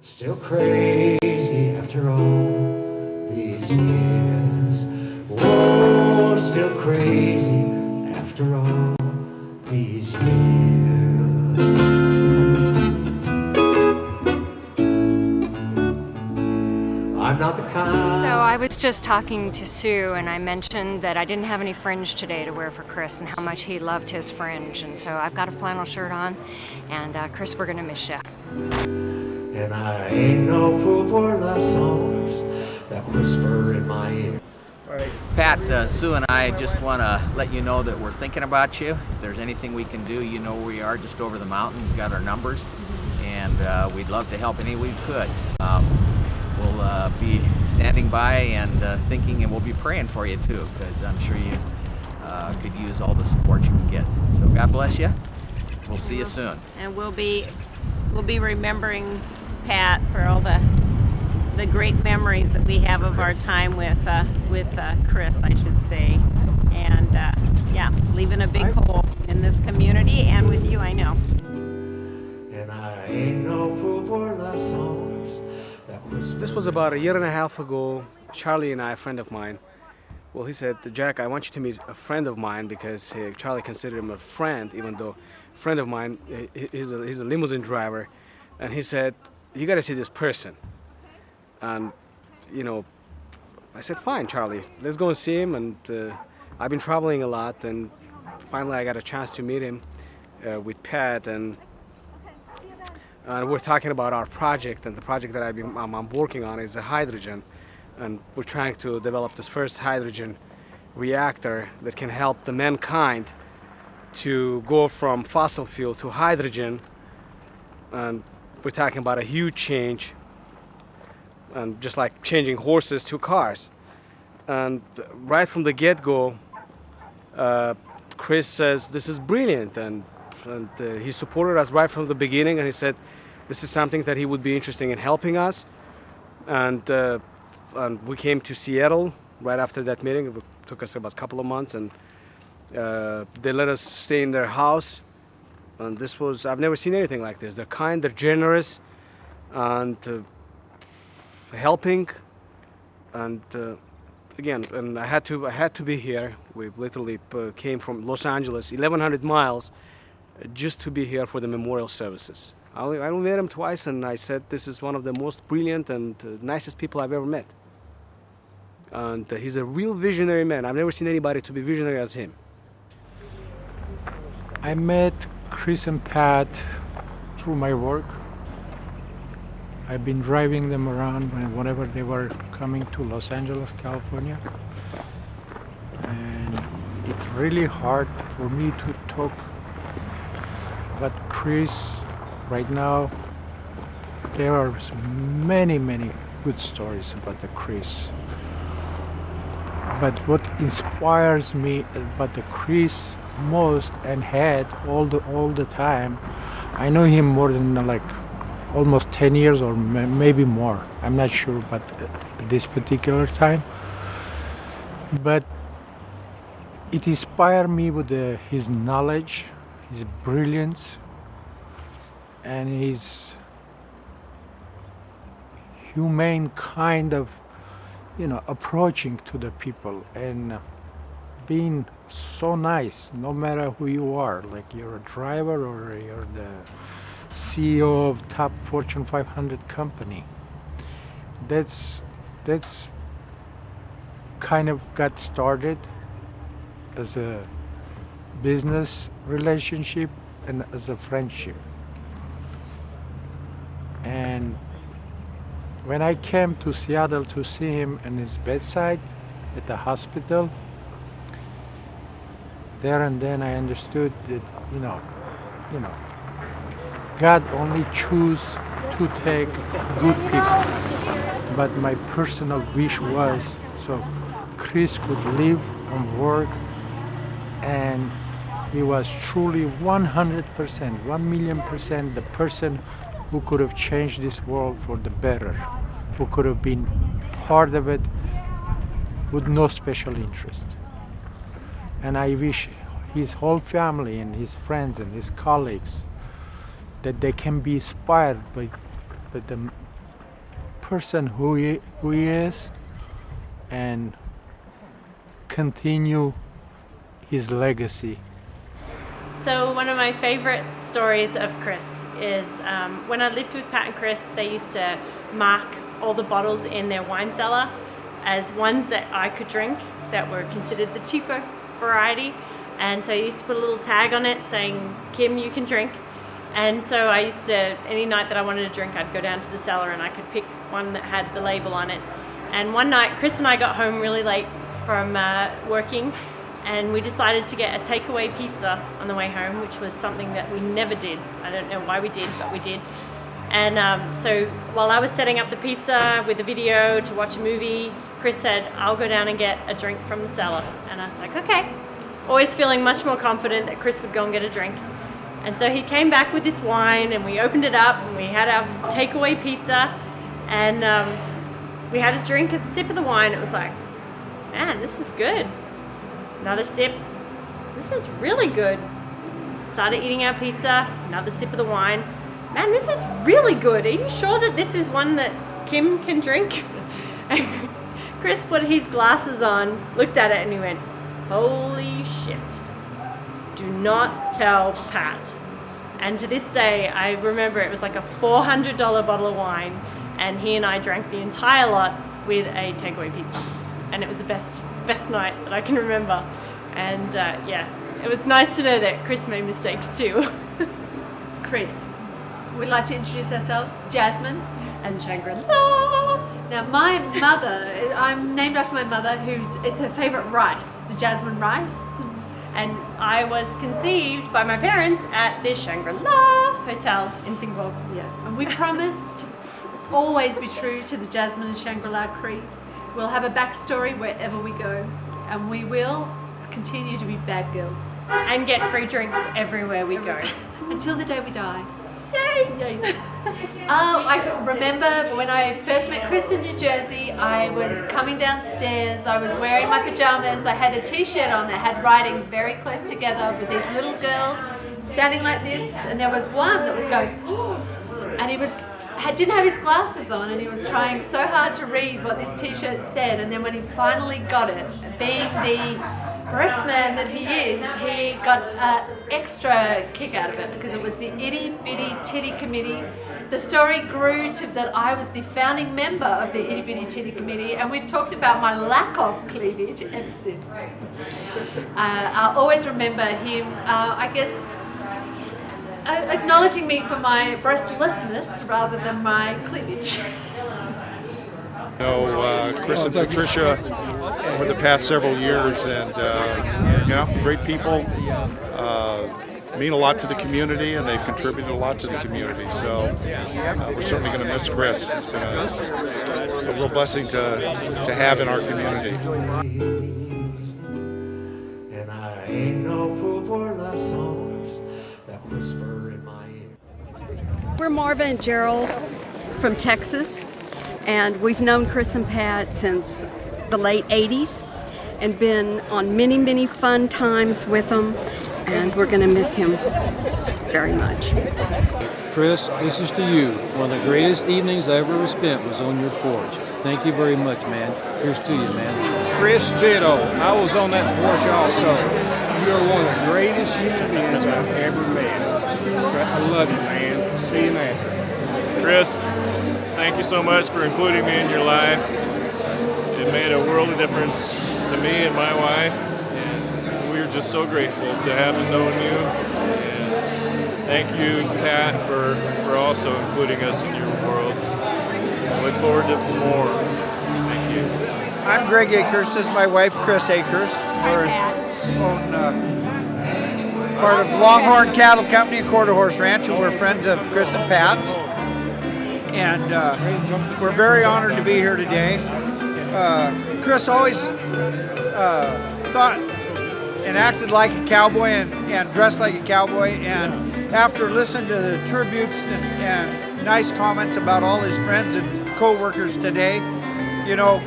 Still crazy after all these years. Whoa, still crazy after all these years. I'm not the kind. So I was just talking to Sue, and I mentioned that I didn't have any fringe today to wear for Kris and how much he loved his fringe. And so I've got a flannel shirt on, and Kris, we're gonna miss you. And I ain't no fool for love songs that whisper in my ear. All right. Pat, Sue and I just want to let you know that we're thinking about you. If there's anything we can do, you know where we are, just over the mountain. We've got our numbers, and we'd love to help any we could. We'll be standing by and thinking, and we'll be praying for you too, because I'm sure you could use all the support you can get. So God bless you. We'll see you soon. And we'll be remembering Pat for all the great memories that we have of our time with Kris, I should say, and yeah, leaving a big hole in this community and with you, I know. And I ain't no fool for love songs. This was about a year and a half ago. Charlie and I, a friend of mine, well, he said, Jack, I want you to meet a friend of mine, because Charlie considered him a friend, even though a friend of mine, he's a limousine driver. And he said, you got to see this person. And, you know, I said, fine, Charlie, let's go and see him. And I've been traveling a lot, and finally I got a chance to meet him with Pat. And we're talking about our project, and the project that I'm working on is a hydrogen. And we're trying to develop this first hydrogen reactor that can help the mankind to go from fossil fuel to hydrogen. And we're talking about a huge change, and just like changing horses to cars. And right from the get-go, Kris says this is brilliant, and he supported us right from the beginning, and he said this is something that he would be interested in helping us. And we came to Seattle right after that meeting. It took us about a couple of months, and they let us stay in their house. And this was, I've never seen anything like this. They're kind, they're generous, and helping. And again, and I had to be here. We literally came from Los Angeles, 1,100 miles, just to be here for the memorial services. I only met him twice, and I said this is one of the most brilliant and nicest people I've ever met. And he's a real visionary man. I've never seen anybody to be visionary as him. I met Kris and Pat through my work. I've been driving them around whenever they were coming to Los Angeles, California. And it's really hard for me to talk about Kris right now. There are many, many good stories about the Kris. But what inspires me about the Kris most, and had all the time, I know him more than like almost 10 years or maybe more. I'm not sure about this particular time. But it inspired me with his knowledge, his brilliance, and his humane kind of, approaching to the people, and being so nice, no matter who you are, like you're a driver or you're the CEO of top Fortune 500 company. That's kind of got started as a business relationship and as a friendship. And when I came to Seattle to see him in his bedside at the hospital, there and then I understood that, God only chooses to take good people. But my personal wish was so Kris could live and work, and he was truly 100%, 1,000,000% the person who could have changed this world for the better, who could have been part of it with no special interest. And I wish his whole family and his friends and his colleagues that they can be inspired by but the person who he is, and continue his legacy. So one of my favorite stories of Kris is when I lived with Pat and Kris, they used to mark all the bottles in their wine cellar as ones that I could drink that were considered the cheaper variety. And so I used to put a little tag on it saying, Kim, you can drink. And so I used to, any night that I wanted to drink, I'd go down to the cellar and I could pick one that had the label on it. And one night, Kris and I got home really late from working, and we decided to get a takeaway pizza on the way home, which was something that we never did. I don't know why we did, but we did. And so while I was setting up the pizza with the video to watch a movie, Kris said, I'll go down and get a drink from the cellar. And I was like, okay. Always feeling much more confident that Kris would go and get a drink. And so he came back with this wine, and we opened it up, and we had our takeaway pizza, and we had a drink, a sip of the wine. It was like, man, this is good. Another sip. This is really good. Started eating our pizza. Another sip of the wine. Man, this is really good. Are you sure that this is one that Kim can drink? And Kris put his glasses on, looked at it, and he went, holy shit. Do not tell Pat. And to this day, I remember it was like a $400 bottle of wine, and he and I drank the entire lot with a takeaway pizza. And it was the best night that I can remember. And yeah, it was nice to know that Kris made mistakes too. Kris, we'd like to introduce ourselves, Jasmine. And Shangri-La. Now my mother, I'm named after my mother, it's her favourite rice, the jasmine rice. And I was conceived by my parents at the Shangri-La Hotel in Singapore. Yeah, and we promise to always be true to the Jasmine and Shangri-La creed. We'll have a backstory wherever we go, and we will continue to be bad girls. And get free drinks everywhere we go. Until the day we die. Yay! Yay. I remember when I first met Kris in New Jersey, I was coming downstairs, I was wearing my pajamas, I had a t-shirt on that had writing very close together with these little girls standing like this, and there was one that was going, oh, and he didn't have his glasses on, and he was trying so hard to read what this t-shirt said, and then when he finally got it, being the breast man that he is, he got an extra kick out of it because it was the Itty Bitty Titty Committee. The story grew to that I was the founding member of the Itty Bitty Titty Committee, and we've talked about my lack of cleavage ever since. I'll always remember him, I guess, acknowledging me for my breastlessness rather than my cleavage. Kris and Patricia over the past several years, and great people, mean a lot to the community, and they've contributed a lot to the community. So we're certainly going to miss Kris. It's been a real blessing to have in our community. And I ain't no fool for love songs that whisper in my ear. We're Marva and Gerald from Texas, and we've known Kris and Pat since the late 80s and been on many, many fun times with them, and we're going to miss him very much. Kris, this is to you. One of the greatest evenings I ever spent was on your porch. Thank you very much, man. Here's to you, man. Kris, ditto. I was on that porch also. You're one of the greatest human beings I've ever met. I love you, man. See you later. Kris, thank you so much for including me in your life. It made a world of difference to me and my wife, and we're just so grateful to have known you. And thank you, Pat, for also including us in your world. I look forward to more. Thank you. I'm Greg Akers. This is my wife, Kris Akers. We're part of Longhorn Cattle Company and Quarter Horse Ranch, and we're friends of Kris and Pat's. And we're very honored to be here today. Kris always thought and acted like a cowboy and dressed like a cowboy, and after listening to the tributes and nice comments about all his friends and co-workers today, you know,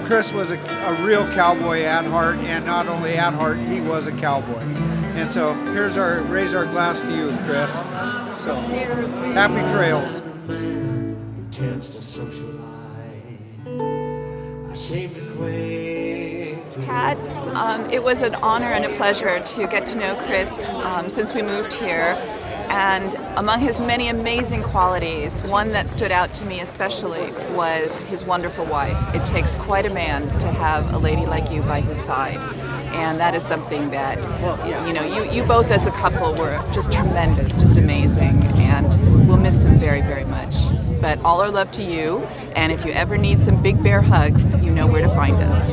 Kris was a real cowboy at heart, and not only at heart, he was a cowboy. And so raise our glass to you, Kris. So, happy trails. chance to socialize. I seem to cling to Pat, it was an honor and a pleasure to get to know Kris since we moved here. And among his many amazing qualities, one that stood out to me especially was his wonderful wife. It takes quite a man to have a lady like you by his side. And that is something that, you know, you both as a couple were just tremendous, just amazing. And we'll miss him very, very much. But all our love to you. And if you ever need some big bear hugs, you know where to find us.